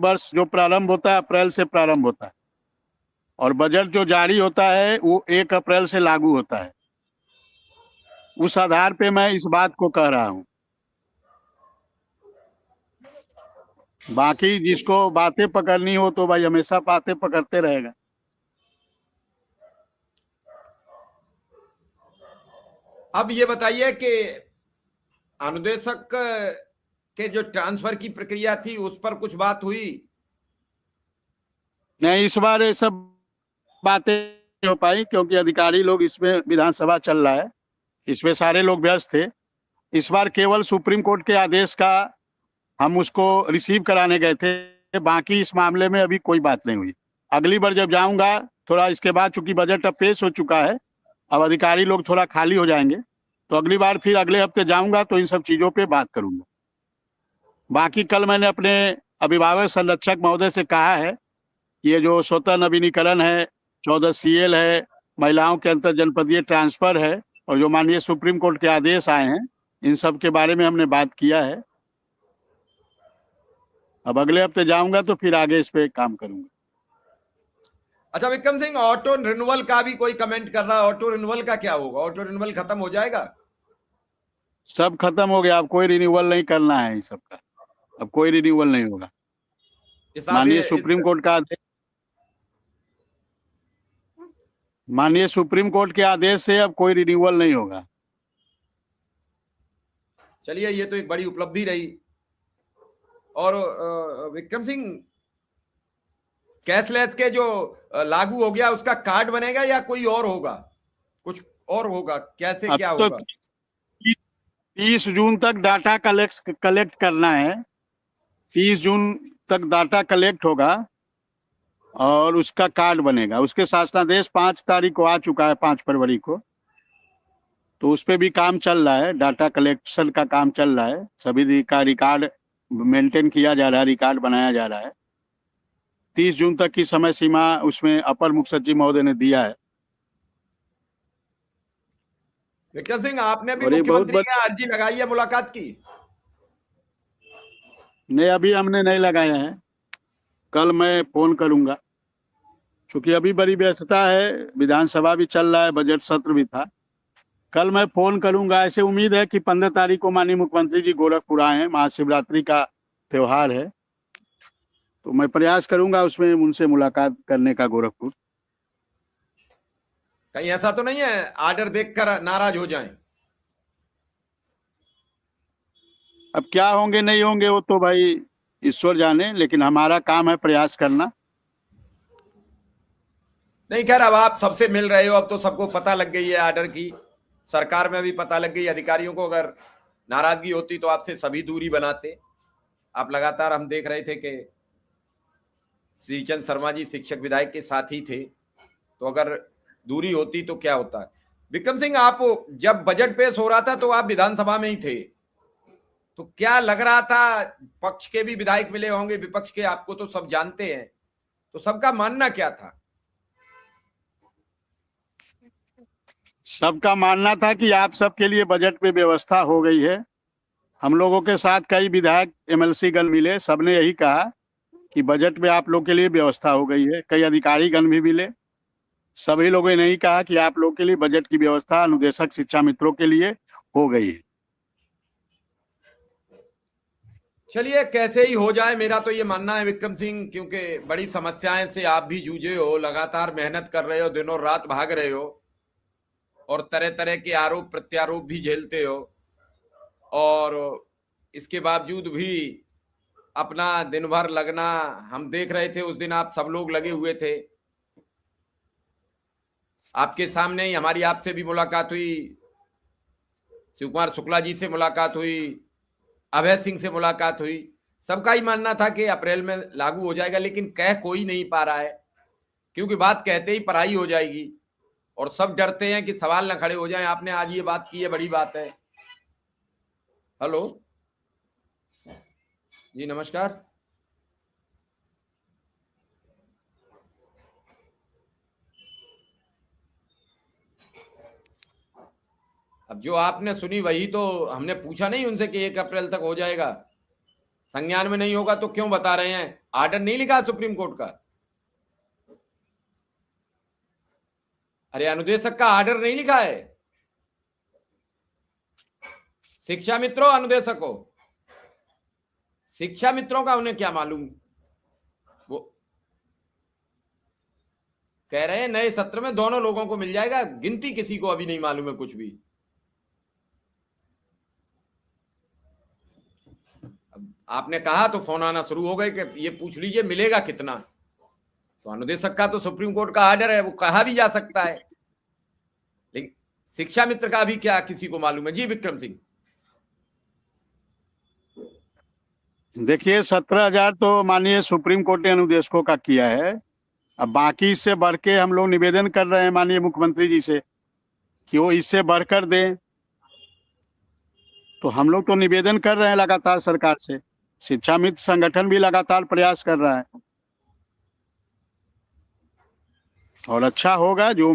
वर्ष जो प्रारंभ होता है अप्रैल से प्रारंभ होता है, और बजट जो जारी होता है वो 1 अप्रैल से लागू होता है। उस आधार पे मैं इस बात को कह रहा हूँ। बाकी जिसको बातें पकड़नी हो तो भाई हमेशा बातें पकड़ते रहेगा। अब ये बताइए कि अनुदेशक के जो ट्रांसफर की प्रक्रिया थी उस पर कुछ बात हुई? नहीं, इस बार ये सब बातें नहीं हो पाई क्योंकि अधिकारी लोग, इसमें विधानसभा चल रहा है, इसमें सारे लोग व्यस्त थे। इस बार केवल सुप्रीम कोर्ट के आदेश का हम उसको रिसीव कराने गए थे, बाकी इस मामले में अभी कोई बात नहीं हुई। अगली बार जब जाऊंगा थोड़ा इसके बाद, चूंकि बजट अब पेश हो चुका है, अब अधिकारी लोग थोड़ा खाली हो जाएंगे, तो अगली बार फिर अगले हफ्ते जाऊंगा तो इन सब चीजों पे बात करूंगा। बाकी कल मैंने अपने अभिभावक संरक्षक महोदय से कहा है, ये जो स्वतः नवीनीकरण है, 14 CL है, महिलाओं के अंतर जनपदीय ट्रांसफर है, और जो माननीय सुप्रीम कोर्ट के आदेश आए हैं, इन सब के बारे में हमने बात किया है। अब अगले हफ्ते जाऊंगा तो फिर आगे इस पे काम करूंगा। अच्छा विक्रम सिंह, ऑटो रिन्यूअल का भी कोई कमेंट कर रहा है, ऑटो रिन्यूअल का क्या होगा? ऑटो रिन्यूअल खत्म हो जाएगा? सब खत्म हो गया, अब कोई रिन्यूअल नहीं करना है इन सबका, अब कोई रिन्यूअल नहीं होगा। माननीय सुप्रीम कोर्ट का माननीय सुप्रीम कोर्ट के आदेश से अब कोई रिन्यूअल नहीं होगा। चलिए, ये तो एक बड़ी उपलब्धि रही। और विक्रम सिंह, कैशलेस के जो लागू हो गया उसका कार्ड बनेगा या कोई और होगा? कुछ और होगा? कैसे क्या तो होगा? 30 जून तक डाटा कलेक्ट करना है। 30 जून तक डाटा कलेक्ट होगा और उसका कार्ड बनेगा। उसके शासनादेश 5 तारीख को आ चुका है, 5 फरवरी को, तो उस पर भी काम चल रहा है, डाटा कलेक्शन का काम चल रहा है, सभी का रिकॉर्ड मेंटेन किया जा रहा है, रिकॉर्ड बनाया जा रहा है। 30 जून तक की समय सीमा उसमें अपर मुख्य सचिव महोदय ने दिया है। विक्रम सिंह, आपने भी और ये बहुत मुख्यमंत्री के अर्जी लगाई है मुलाकात की? नहीं, अभी हमने नहीं लगाया है, कल मैं फोन करूंगा, क्योंकि अभी बड़ी व्यस्तता है, विधानसभा भी चल रहा है, बजट सत्र भी था। कल मैं फोन करूंगा। ऐसे उम्मीद है कि 15 तारीख को माननीय मुख्यमंत्री जी गोरखपुर आए हैं, महाशिवरात्रि का त्योहार है, तो मैं प्रयास करूंगा उसमें उनसे मुलाकात करने का गोरखपुर। कहीं ऐसा तो नहीं है आर्डर देखकर नाराज हो जाएं? अब क्या होंगे नहीं होंगे वो तो भाई ईश्वर जाने, लेकिन हमारा काम है प्रयास करना। नहीं, खैर अब आप सबसे मिल रहे हो, अब तो सबको पता लग गई है ऑर्डर की, सरकार में भी पता लग गई। अधिकारियों को अगर नाराजगी होती तो आपसे सभी दूरी बनाते। आप लगातार, हम देख रहे थे कि श्रीचंद शर्मा जी शिक्षक विधायक के साथ ही थे, तो अगर दूरी होती तो क्या होता? विक्रम सिंह, आप जब बजट पेश हो रहा था तो आप विधानसभा में ही थे, तो क्या लग रहा था? पक्ष के भी विधायक मिले होंगे, विपक्ष के, आपको तो सब जानते हैं, तो सबका मानना क्या था? सबका मानना था कि आप सबके लिए बजट में व्यवस्था हो गई है। हम लोगों के साथ कई विधायक MLC गण मिले, सबने यही कहा कि बजट में आप लोग के लिए व्यवस्था हो गई है। कई अधिकारी गण भी मिले, सभी लोगों ने यही कहा कि आप लोग के लिए बजट की व्यवस्था अनुदेशक शिक्षा मित्रों के लिए हो गई है। चलिए, कैसे ही हो जाए, मेरा तो ये मानना है विक्रम सिंह, क्योंकि बड़ी समस्याएं से आप भी जूझे हो, लगातार मेहनत कर रहे हो, दिनों रात भाग रहे हो, और तरह तरह के आरोप प्रत्यारोप भी झेलते हो, और इसके बावजूद भी अपना दिन भर लगना, हम देख रहे थे उस दिन आप सब लोग लगे हुए थे। आपके सामने ही हमारी आपसे भी मुलाकात हुई, शिव कुमार शुक्ला जी से मुलाकात हुई, अभय सिंह से मुलाकात हुई। सबका ही मानना था कि अप्रैल में लागू हो जाएगा, लेकिन कह कोई नहीं पा रहा है, क्योंकि बात कहते ही पढ़ाई हो जाएगी, और सब डरते हैं कि सवाल ना खड़े हो जाएं। आपने आज ये बात की है, बड़ी बात है। हेलो जी, नमस्कार। अब जो आपने सुनी वही तो हमने पूछा नहीं उनसे कि 1 अप्रैल तक हो जाएगा, संज्ञान में नहीं होगा तो क्यों बता रहे हैं? आर्डर नहीं लिखा है सुप्रीम कोर्ट का? अरे अनुदेशक का आर्डर नहीं लिखा है। शिक्षा मित्रों, अनुदेशकों, शिक्षा मित्रों का उन्हें क्या मालूम? वो कह रहे हैं नए सत्र में दोनों लोगों को मिल जाएगा, गिनती किसी को अभी नहीं मालूम है कुछ भी। अब आपने कहा तो फोन आना शुरू हो गए कि ये पूछ लीजिए मिलेगा कितना। तो अनुदेशक का तो सुप्रीम कोर्ट का आर्डर है, वो कहा भी जा सकता है, लेकिन शिक्षा मित्र का अभी क्या किसी को मालूम है? जी विक्रम सिंह। देखिए 17,000 तो माननीय सुप्रीम कोर्ट ने अनुदेशकों का किया है। अब बाकी इससे बढ़ के हम लोग निवेदन कर रहे हैं माननीय मुख्यमंत्री जी से कि वो इससे बढ़कर दें। तो हम लोग तो निवेदन कर रहे हैं लगातार सरकार से, शिक्षा मित्र संगठन भी लगातार प्रयास कर रहा है और अच्छा होगा जो